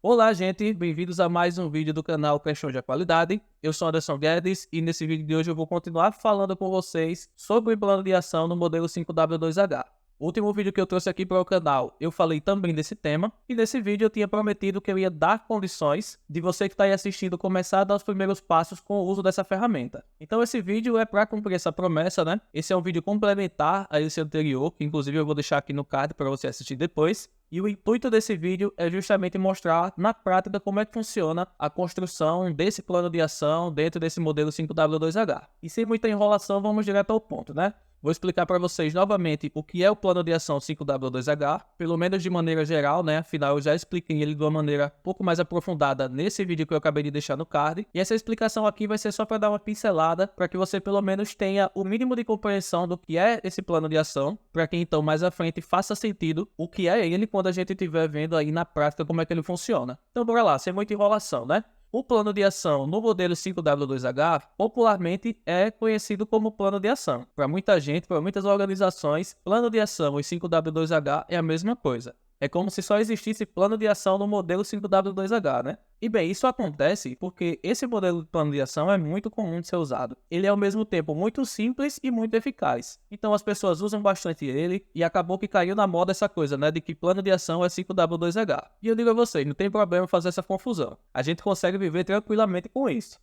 Olá, gente, bem-vindos a mais um vídeo do canal Questão de Qualidade. Eu sou Anderson Guedes e nesse vídeo de hoje eu vou continuar falando com vocês sobre o plano de ação no modelo 5W2H. O último vídeo que eu trouxe aqui para o canal, eu falei também desse tema, e nesse vídeo eu tinha prometido que eu ia dar condições de você que está aí assistindo começar a dar os primeiros passos com o uso dessa ferramenta. Então esse vídeo é para cumprir essa promessa, né? Esse é um vídeo complementar a esse anterior, que inclusive eu vou deixar aqui no card para você assistir depois. E o intuito desse vídeo é justamente mostrar na prática como é que funciona a construção desse plano de ação dentro desse modelo 5W2H. E sem muita enrolação, vamos direto ao ponto, né? Vou explicar para vocês novamente o que é o plano de ação 5W2H, pelo menos de maneira geral, né? Afinal, eu já expliquei ele de uma maneira um pouco mais aprofundada nesse vídeo que eu acabei de deixar no card. E essa explicação aqui vai ser só para dar uma pincelada, para que você pelo menos tenha o mínimo de compreensão do que é esse plano de ação, para que então mais à frente faça sentido o que é ele quando a gente estiver vendo aí na prática como é que ele funciona. Então bora lá, sem muita enrolação, né? O plano de ação no modelo 5W2H popularmente é conhecido como plano de ação. Para muita gente, para muitas organizações, plano de ação e 5W2H é a mesma coisa. É como se só existisse plano de ação no modelo 5W2H, né? E bem, isso acontece porque esse modelo de plano de ação é muito comum de ser usado. Ele é ao mesmo tempo muito simples e muito eficaz. Então as pessoas usam bastante ele e acabou que caiu na moda essa coisa, né? De que plano de ação é 5W2H. E eu digo a vocês, não tem problema fazer essa confusão. A gente consegue viver tranquilamente com isso.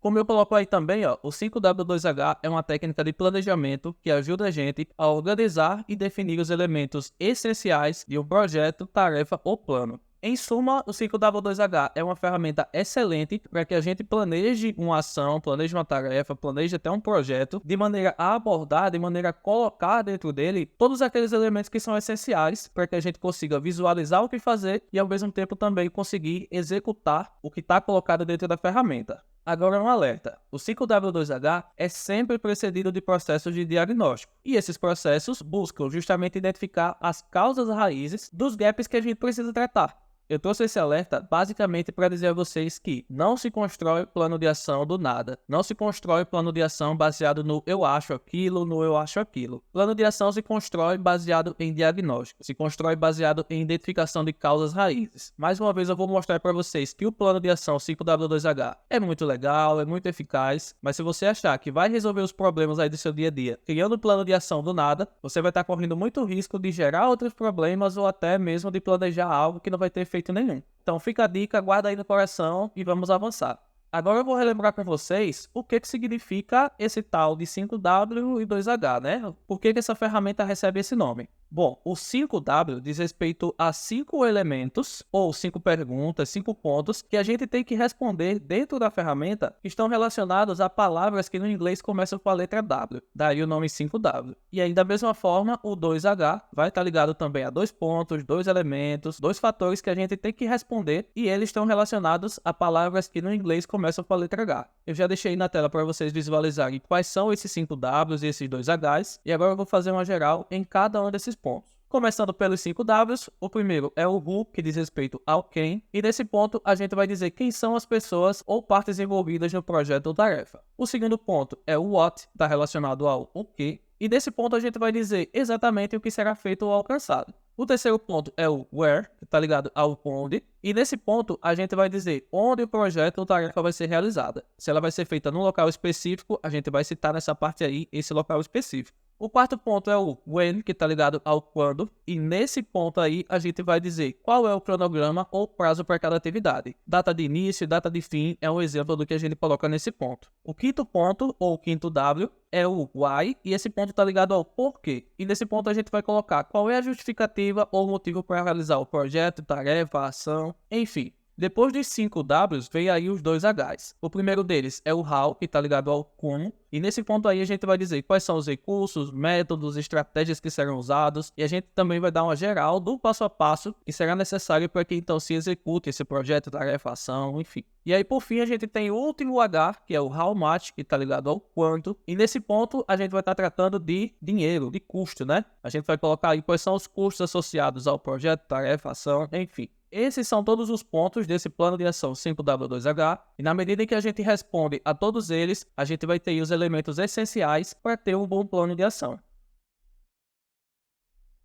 Como eu coloco aí também, ó, o 5W2H é uma técnica de planejamento que ajuda a gente a organizar e definir os elementos essenciais de um projeto, tarefa ou plano. Em suma, o 5W2H é uma ferramenta excelente para que a gente planeje uma ação, planeje uma tarefa, planeje até um projeto, de maneira a abordar, de maneira a colocar dentro dele todos aqueles elementos que são essenciais para que a gente consiga visualizar o que fazer e ao mesmo tempo também conseguir executar o que está colocado dentro da ferramenta. Agora um alerta, o 5W2H é sempre precedido de processos de diagnóstico, e esses processos buscam justamente identificar as causas raízes dos gaps que a gente precisa tratar. Eu trouxe esse alerta basicamente para dizer a vocês que não se constrói plano de ação do nada. Não se constrói plano de ação baseado no eu acho aquilo, no eu acho aquilo. Plano de ação se constrói baseado em diagnóstico, se constrói baseado em identificação de causas raízes. Mais uma vez eu vou mostrar para vocês que o plano de ação 5W2H é muito legal, é muito eficaz, mas se você achar que vai resolver os problemas aí do seu dia a dia criando um plano de ação do nada, você vai estar correndo muito risco de gerar outros problemas ou até mesmo de planejar algo que não vai ter efeito nenhum. Então fica a dica, guarda aí no coração e vamos avançar. Agora eu vou relembrar com vocês o que significa esse tal de 5W e 2H, né? Por que essa ferramenta recebe esse nome? Bom, o 5W diz respeito a 5 elementos, ou 5 perguntas, 5 pontos, que a gente tem que responder dentro da ferramenta que estão relacionados a palavras que no inglês começam com a letra W, daí o nome 5W. E aí, da mesma forma, o 2H vai estar ligado também a 2 pontos, 2 elementos, 2 fatores que a gente tem que responder, e eles estão relacionados a palavras que no inglês começam com a letra H. Eu já deixei na tela para vocês visualizarem quais são esses 5Ws e esses 2Hs, e agora eu vou fazer uma geral em cada um desses pontos. Começando pelos 5Ws, o primeiro é o who, que diz respeito ao quem, e nesse ponto a gente vai dizer quem são as pessoas ou partes envolvidas no projeto ou tarefa. O segundo ponto é o what, está relacionado ao o que, e nesse ponto a gente vai dizer exatamente o que será feito ou alcançado. O terceiro ponto é o where, que está ligado ao onde, e nesse ponto a gente vai dizer onde o projeto ou tarefa vai ser realizada. Se ela vai ser feita num local específico, a gente vai citar nessa parte aí esse local específico. O quarto ponto é o when, que está ligado ao quando, e nesse ponto aí a gente vai dizer qual é o cronograma ou prazo para cada atividade. Data de início e data de fim é um exemplo do que a gente coloca nesse ponto. O quinto ponto, ou quinto W, é o why, e esse ponto está ligado ao porquê. E nesse ponto a gente vai colocar qual é a justificativa ou motivo para realizar o projeto, tarefa, ação, enfim. Depois dos 5Ws, vem aí os 2Hs. O primeiro deles é o how, que está ligado ao como. E nesse ponto aí a gente vai dizer quais são os recursos, métodos, estratégias que serão usados. E a gente também vai dar uma geral do passo a passo que será necessário para que então se execute esse projeto, tarefa, ação, enfim. E aí por fim a gente tem o último H, que é o how much, que está ligado ao quanto. E nesse ponto a gente vai estar tratando de dinheiro, de custo, né? A gente vai colocar aí quais são os custos associados ao projeto, tarefa, ação, enfim. Esses são todos os pontos desse plano de ação 5W2H, e na medida em que a gente responde a todos eles, a gente vai ter os elementos essenciais para ter um bom plano de ação.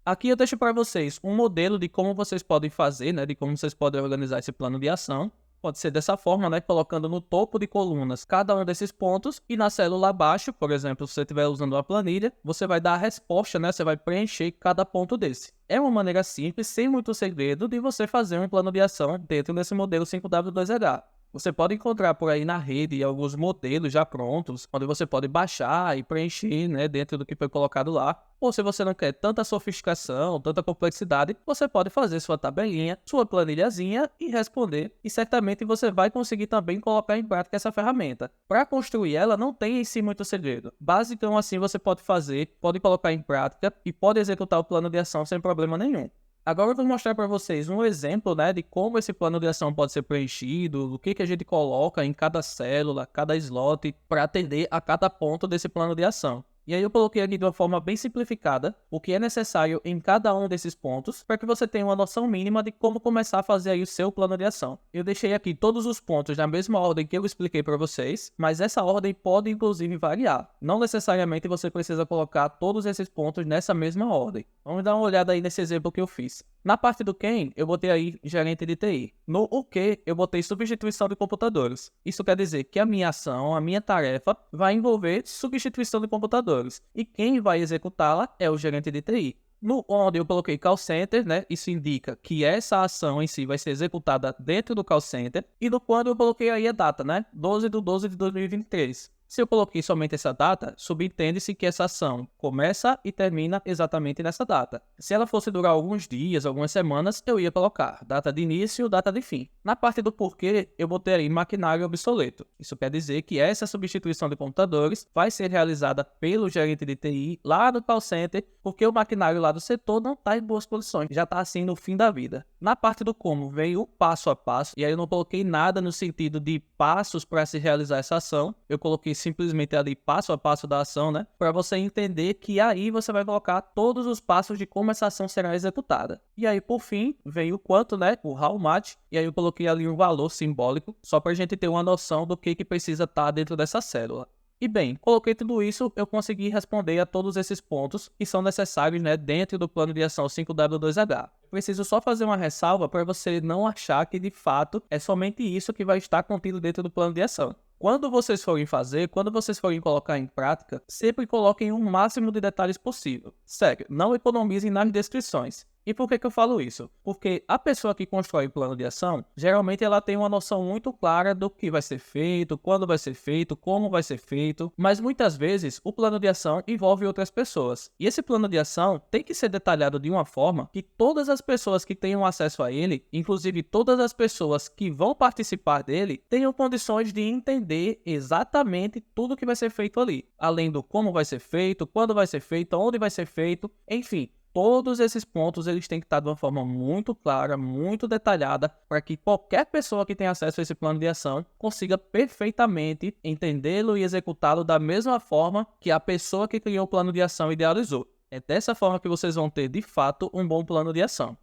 Aqui eu deixo para vocês um modelo de como vocês podem fazer, né, de como vocês podem organizar esse plano de ação. Pode ser dessa forma, né, colocando no topo de colunas cada um desses pontos e na célula abaixo, por exemplo, se você estiver usando uma planilha, você vai dar a resposta, né, você vai preencher cada ponto desse. É uma maneira simples, sem muito segredo, de você fazer um plano de ação dentro desse modelo 5W2H. Você pode encontrar por aí na rede alguns modelos já prontos, onde você pode baixar e preencher, né, dentro do que foi colocado lá. Ou se você não quer tanta sofisticação, tanta complexidade, você pode fazer sua tabelinha, sua planilhazinha e responder. E certamente você vai conseguir também colocar em prática essa ferramenta. Para construir ela, não tem em si muito segredo. Basicamente assim você pode fazer, pode colocar em prática e pode executar o plano de ação sem problema nenhum. Agora eu vou mostrar para vocês um exemplo, né, de como esse plano de ação pode ser preenchido, o que a gente coloca em cada célula, cada slot, para atender a cada ponto desse plano de ação. E aí eu coloquei aqui de uma forma bem simplificada o que é necessário em cada um desses pontos para que você tenha uma noção mínima de como começar a fazer aí o seu plano de ação. Eu deixei aqui todos os pontos na mesma ordem que eu expliquei para vocês, mas essa ordem pode inclusive variar. Não necessariamente você precisa colocar todos esses pontos nessa mesma ordem. Vamos dar uma olhada aí nesse exemplo que eu fiz. Na parte do quem, eu botei aí gerente de TI. No o que, eu botei substituição de computadores. Isso quer dizer que a minha ação, a minha tarefa, vai envolver substituição de computadores. E quem vai executá-la é o gerente de TI. No onde eu coloquei call center, né? Isso indica que essa ação em si vai ser executada dentro do call center. E no quando eu coloquei aí a data, né? 12/12/2023. Se eu coloquei somente essa data, subentende-se que essa ação começa e termina exatamente nessa data. Se ela fosse durar alguns dias, algumas semanas, eu ia colocar data de início, data de fim. Na parte do porquê, eu botei aí maquinário obsoleto. Isso quer dizer que essa substituição de computadores vai ser realizada pelo gerente de TI lá no call center, porque o maquinário lá do setor não está em boas condições, já está assim no fim da vida. Na parte do como, veio o passo a passo, e aí eu não coloquei nada no sentido de passos para se realizar essa ação, eu coloquei simplesmente ali passo a passo da ação, né? Para você entender que aí você vai colocar todos os passos de como essa ação será executada. E aí, por fim, vem o quanto, né? O how much. E aí eu coloquei ali um valor simbólico, só para a gente ter uma noção do que precisa estar dentro dessa célula. E bem, coloquei tudo isso, eu consegui responder a todos esses pontos que são necessários, né, dentro do plano de ação 5W2H. Preciso só fazer uma ressalva para você não achar que de fato é somente isso que vai estar contido dentro do plano de ação. Quando vocês forem fazer, quando vocês forem colocar em prática, sempre coloquem o máximo de detalhes possível. Sério, não economizem nas descrições. E por que eu falo isso? Porque a pessoa que constrói o plano de ação, geralmente ela tem uma noção muito clara do que vai ser feito, quando vai ser feito, como vai ser feito, mas muitas vezes o plano de ação envolve outras pessoas. E esse plano de ação tem que ser detalhado de uma forma que todas as pessoas que tenham acesso a ele, inclusive todas as pessoas que vão participar dele, tenham condições de entender exatamente tudo que vai ser feito ali, além do como vai ser feito, quando vai ser feito, onde vai ser feito, enfim. Todos esses pontos eles têm que estar de uma forma muito clara, muito detalhada, para que qualquer pessoa que tenha acesso a esse plano de ação consiga perfeitamente entendê-lo e executá-lo da mesma forma que a pessoa que criou o plano de ação idealizou. É dessa forma que vocês vão ter, de fato, um bom plano de ação.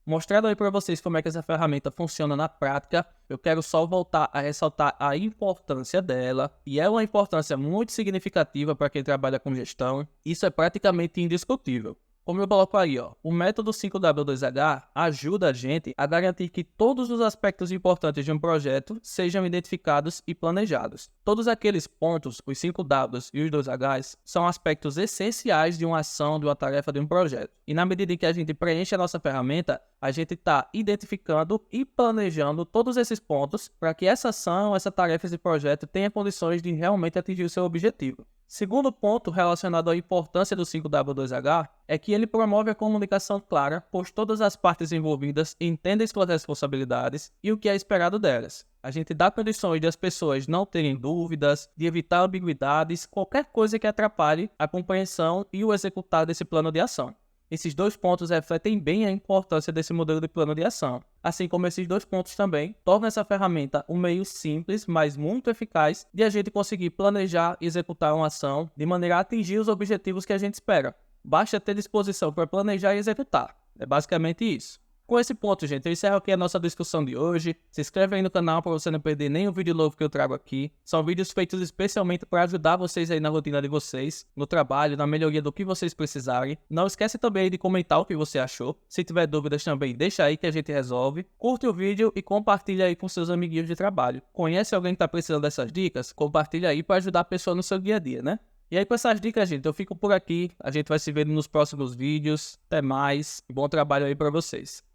Mostrando aí para vocês como é que essa ferramenta funciona na prática, eu quero só voltar a ressaltar a importância dela, e é uma importância muito significativa para quem trabalha com gestão, isso é praticamente indiscutível. Como eu coloco aí, o método 5W2H ajuda a gente a garantir que todos os aspectos importantes de um projeto sejam identificados e planejados. Todos aqueles pontos, os 5Ws e os 2Hs, são aspectos essenciais de uma ação, de uma tarefa, de um projeto. E na medida em que a gente preenche a nossa ferramenta, a gente está identificando e planejando todos esses pontos para que essa ação, essa tarefa, esse projeto tenha condições de realmente atingir o seu objetivo. Segundo ponto relacionado à importância do 5W2H é que ele promove a comunicação clara, pois todas as partes envolvidas entendem suas responsabilidades e o que é esperado delas. A gente dá condições de as pessoas não terem dúvidas, de evitar ambiguidades, qualquer coisa que atrapalhe a compreensão e o executar desse plano de ação. Esses dois pontos refletem bem a importância desse modelo de plano de ação. Assim como esses dois pontos também tornam essa ferramenta um meio simples, mas muito eficaz, de a gente conseguir planejar e executar uma ação de maneira a atingir os objetivos que a gente espera. Basta ter disposição para planejar e executar. É basicamente isso. Com esse ponto, gente, eu encerro aqui a nossa discussão de hoje. Se inscreve aí no canal para você não perder nenhum vídeo novo que eu trago aqui. São vídeos feitos especialmente para ajudar vocês aí na rotina de vocês, no trabalho, na melhoria do que vocês precisarem. Não esquece também de comentar o que você achou. Se tiver dúvidas também, deixa aí que a gente resolve. Curte o vídeo e compartilha aí com seus amiguinhos de trabalho. Conhece alguém que está precisando dessas dicas? Compartilha aí para ajudar a pessoa no seu dia a dia, né? E aí com essas dicas, gente, eu fico por aqui. A gente vai se ver nos próximos vídeos. Até mais. Bom trabalho aí para vocês.